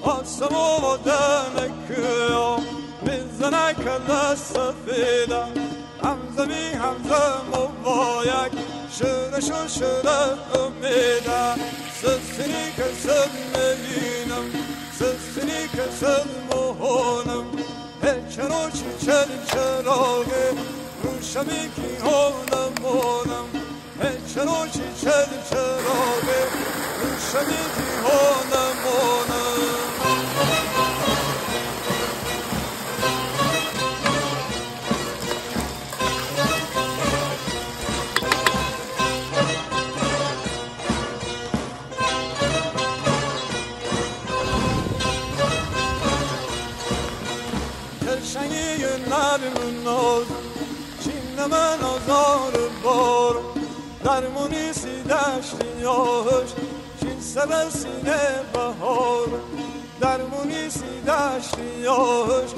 آسمون و دنکیا میزنه کل سفیده همزمی همزم و باید شرش و شرف امیده سسینی که سر میگینم سسینی که سر مهانم هچرو چی چل چراغه روشمی کی هانمانم هچرو چی چل چراغه روشمی کی هانمانم دلشنگی نرم ناز چین من آزار بار درمونی سی دشتی آهش چین سر سینه بهار درمونی سی دشتی آهش